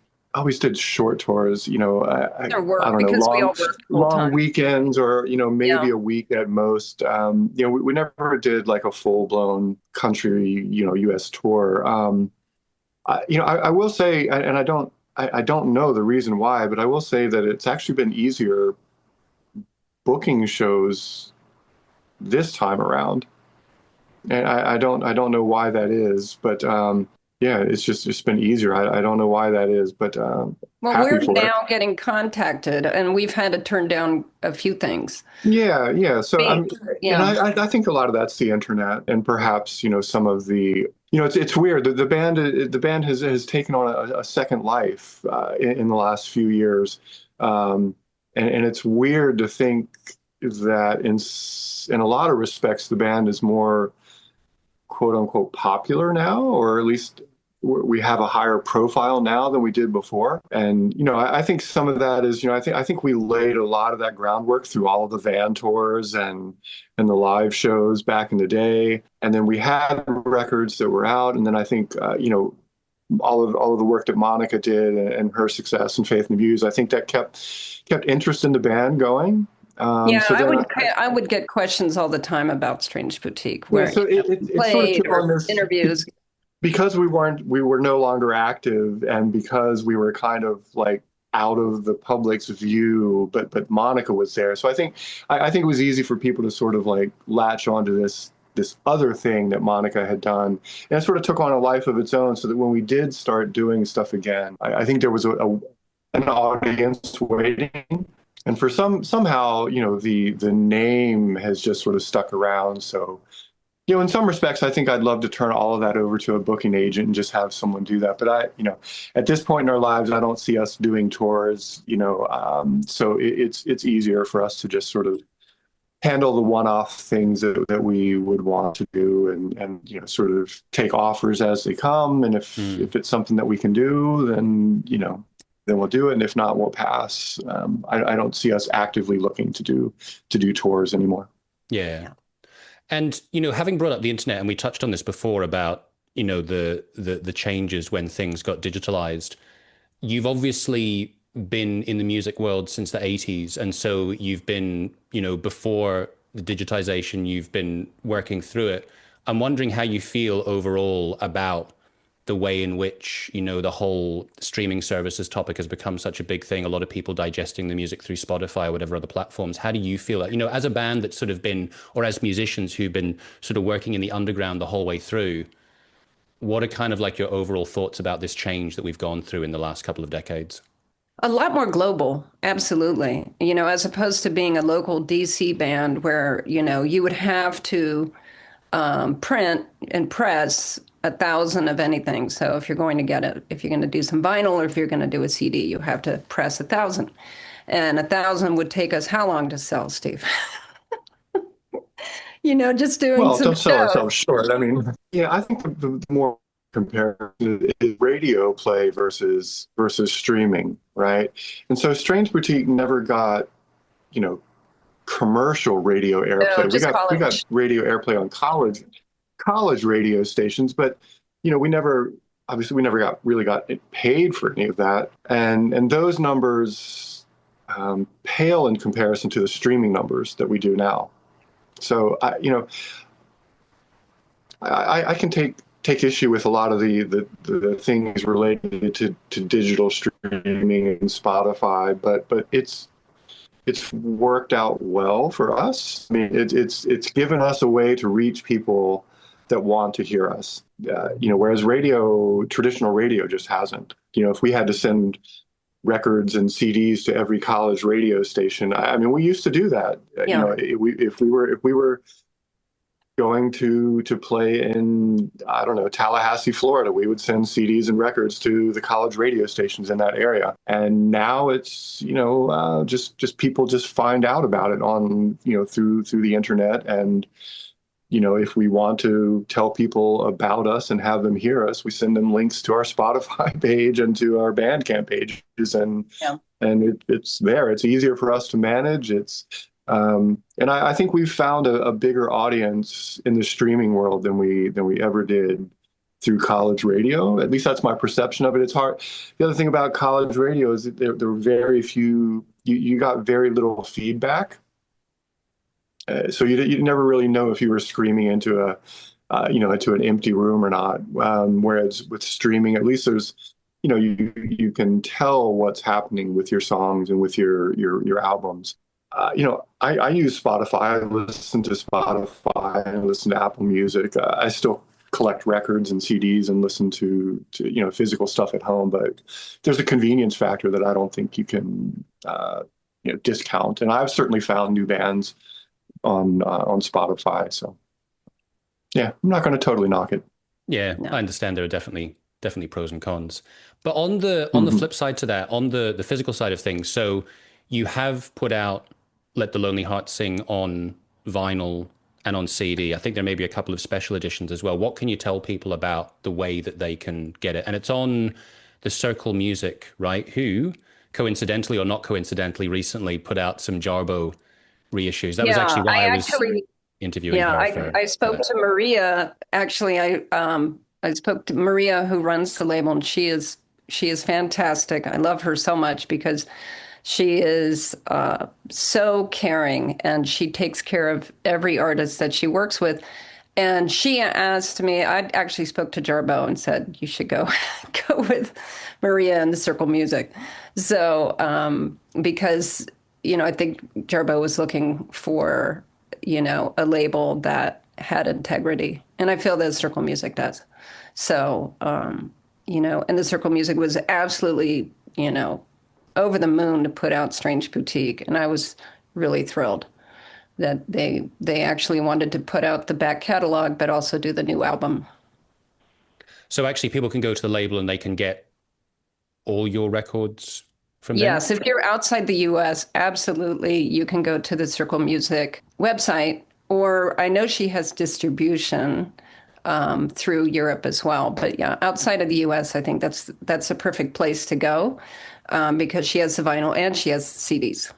did short tours, Their I work don't know, because we all work full long time. weekends or, maybe Yeah. a week at most. We never did like a full blown country, US tour. I will say, and I don't know the reason why, but I will say that it's actually been easier booking shows this time around. And I don't know why that is, but yeah, it's been easier. I don't know why that is, but Well, happy we're for it. now getting contacted, and we've had to turn down a few things. Yeah, yeah. So Being, and yeah. I think a lot of that's the internet, and perhaps some of the it's weird. The band has taken on a second life in the last few years, and it's weird to think that in a lot of respects the band is more quote unquote popular now, or at least we have a higher profile now than we did before. And I think some of that is I think we laid a lot of that groundwork through all of the van tours and the live shows back in the day. And then we had records that were out, and then I think all of the work that Monica did and her success and Faith and Views, I think that kept interest in the band going. Yeah, So then I would get questions all the time about Strange Boutique, yeah, where so it sort of played took on or this interviews. because we were no longer active, and because we were kind of like out of the public's view, but Monica was there. So I think it was easy for people to sort of like latch onto this other thing that Monica had done, and it sort of took on a life of its own. So that when we did start doing stuff again, I think there was an audience waiting. And for somehow, the name has just sort of stuck around. So, in some respects, I think I'd love to turn all of that over to a booking agent and just have someone do that. But at this point in our lives, I don't see us doing tours. So it's easier for us to just sort of handle the one-off things that we would want to do, and sort of take offers as they come. And if it's something that we can do, then we'll do it. And if not, we'll pass. I don't see us actively looking to do tours anymore. Yeah. And, having brought up the internet, and we touched on this before about, the changes when things got digitalized, you've obviously been in the music world since the 80s. And so you've been, before the digitization, you've been working through it. I'm wondering how you feel overall about the way in which, the whole streaming services topic has become such a big thing. A lot of people digesting the music through Spotify or whatever other platforms. How do you feel that, as a band that's sort of been, or as musicians who've been sort of working in the underground the whole way through, what are kind of like your overall thoughts about this change that we've gone through in the last couple of decades? A lot more global, absolutely. As opposed to being a local DC band where, you would have to print and press 1,000 of anything. So if you're going to do some vinyl, or if you're going to do a CD, you have to press 1,000. And 1,000 would take us how long to sell, Steve? Just doing Well, some don't sell shows. ourselves short. I mean, yeah, I think the more comparison is radio play versus streaming, right? And so Strange Boutique never got, you know, commercial radio No, airplay. We just got college. radio airplay on college radio stations, but we never got paid for any of that. And those numbers pale in comparison to the streaming numbers that we do now. So I can take issue with a lot of the things related to digital streaming and Spotify, but it's worked out well for us. I mean, it's given us a way to reach people that want to hear us. Whereas traditional radio just hasn't. If we had to send records and CDs to every college radio station, I mean, we used to do that. Yeah. If we were going to play in, I don't know, Tallahassee, Florida, we would send CDs and records to the college radio stations in that area. And now it's just people just find out about it on through the internet. And if we want to tell people about us and have them hear us, we send them links to our Spotify page and to our Bandcamp pages, and Yeah. it's there. It's easier for us to manage. It's And I think we've found a bigger audience in the streaming world than we ever did through college radio. At least that's my perception of it. It's hard. The other thing about college radio is that there were very few. You got very little feedback, so you never really know if you were screaming into a into an empty room or not. Whereas with streaming, at least there's you can tell what's happening with your songs and with your albums. I use Spotify. I listen to Spotify and listen to Apple Music. I still collect records and CDs and listen to physical stuff at home, but there's a convenience factor that I don't think you can discount. And I've certainly found new bands on Spotify. So yeah, I'm not going to totally knock it. Yeah, No. I understand there are definitely pros and cons. But on the flip side to that, on the physical side of things, so you have put out Let the Lonely Heart Sing on vinyl and on CD. I think there may be a couple of special editions as well. What can you tell people about the way that they can get it? And it's on the Circle Music, right? Who, coincidentally or not coincidentally, recently put out some Jarboe reissues. That was Yeah, actually why I I was actually, interviewing yeah, her I for spoke that. to Maria. Actually, I spoke to Maria who runs the label, and she is fantastic. I love her so much because she is so caring, and she takes care of every artist that she works with. And she asked me, I actually spoke to Jarboe and said, you should go go with Maria and the Circle Music. So, because, I think Jarboe was looking for, a label that had integrity. And I feel that Circle Music does. So, and the Circle Music was absolutely, over the moon to put out Strange Boutique. And I was really thrilled that they actually wanted to put out the back catalog, but also do the new album. So actually, people can go to the label and they can get all your records from them? Yes, if you're outside the US, absolutely, you can go to the Circle Music website, or I know she has distribution through Europe as well. But yeah, outside of the US, I think that's a perfect place to go because she has the vinyl and she has CDs.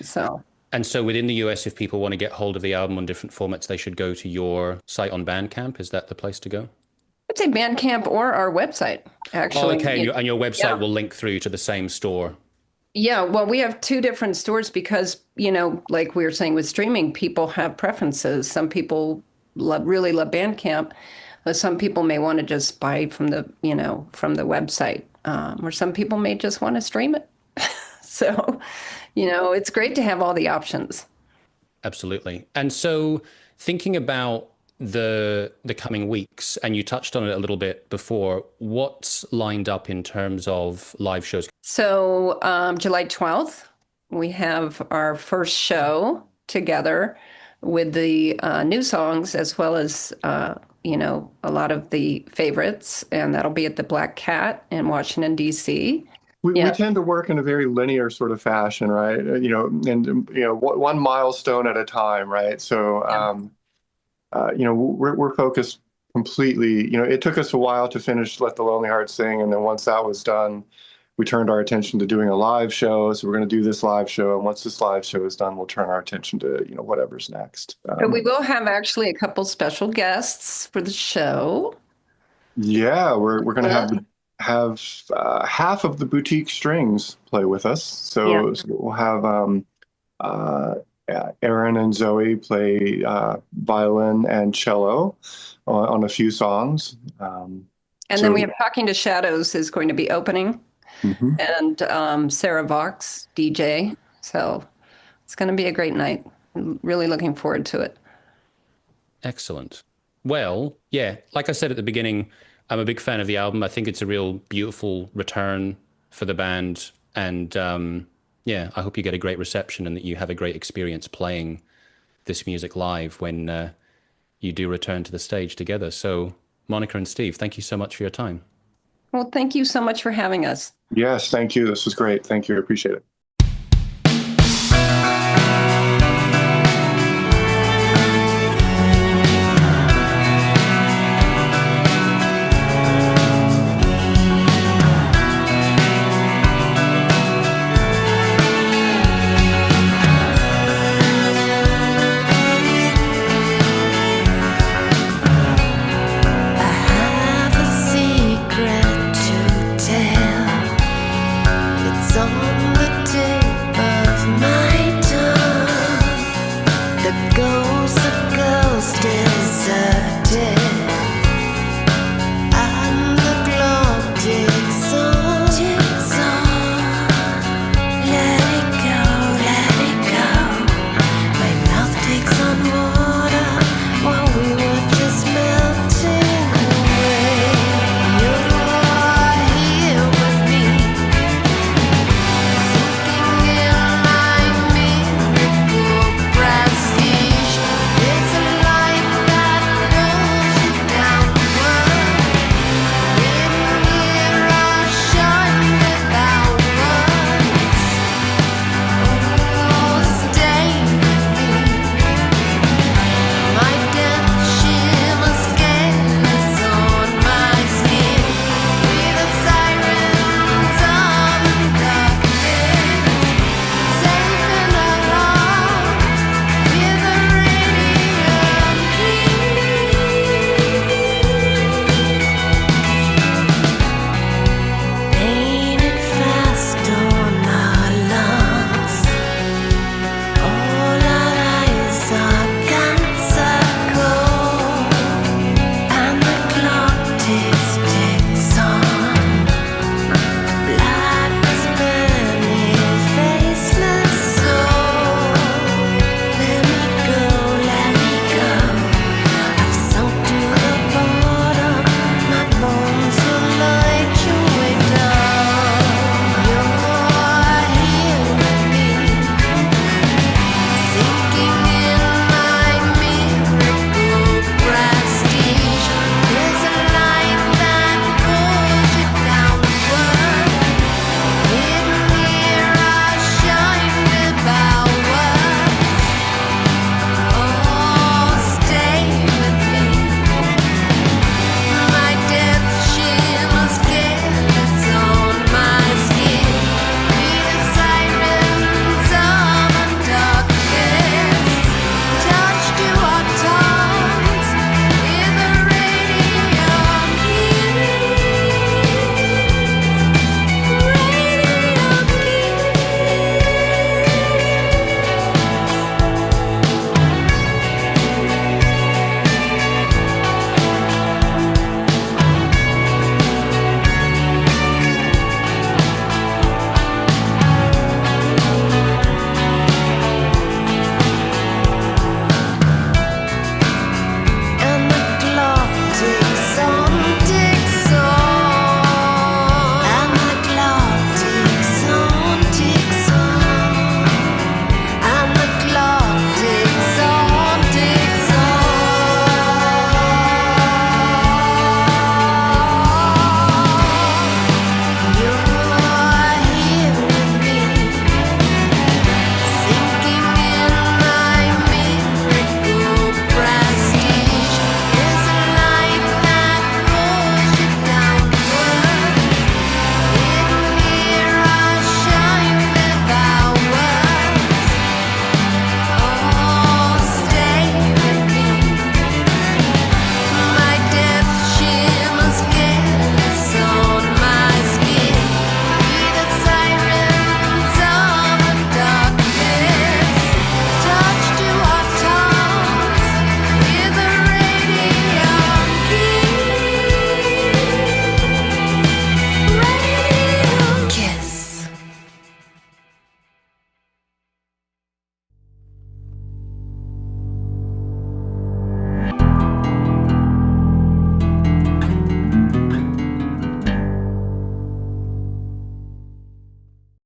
So. And so within the US, if people want to get hold of the album on different formats, they should go to your site on Bandcamp. Is that the place to go? I'd say Bandcamp or our website, Oh, actually. okay. And your website Yeah. will link through to the same store. Yeah, well, we have two different stores because, like we were saying with streaming, people have preferences. Some people really love Bandcamp, but some people may want to just buy from the website, or some people may just want to stream it. So, it's great to have all the options. Absolutely. And so thinking about the coming weeks, and you touched on it a little bit before, what's lined up in terms of live shows? So, July 12th, we have our first show together with the new songs as well as, a lot of the favorites. And that'll be at the Black Cat in Washington, D.C. We Yeah. tend to work in a very linear sort of fashion, right? And one milestone at a time, right? So, we're focused completely. It took us a while to finish Let the Lonely Heart Sing, and then once that was done, we turned our attention to doing a live show. So we're going to do this live show, and once this live show is done, we'll turn our attention to whatever's next. But we will have actually a couple special guests for the show. Yeah, we're going to have half of the Boutique Strings play with us. So we'll have Aaron and Zoe play violin and cello on a few songs. And then we have Talking to Shadows is going to be opening, and Sarah Vox, DJ. So it's going to be a great night. I'm really looking forward to it. Excellent. Well, yeah, like I said at the beginning, I'm a big fan of the album. I think it's a real beautiful return for the band. And yeah, I hope you get a great reception and that you have a great experience playing this music live when you do return to the stage together. So, Monica and Steve, thank you so much for your time. Well, thank you so much for having us. Yes, thank you. This was great. Thank you. I appreciate it.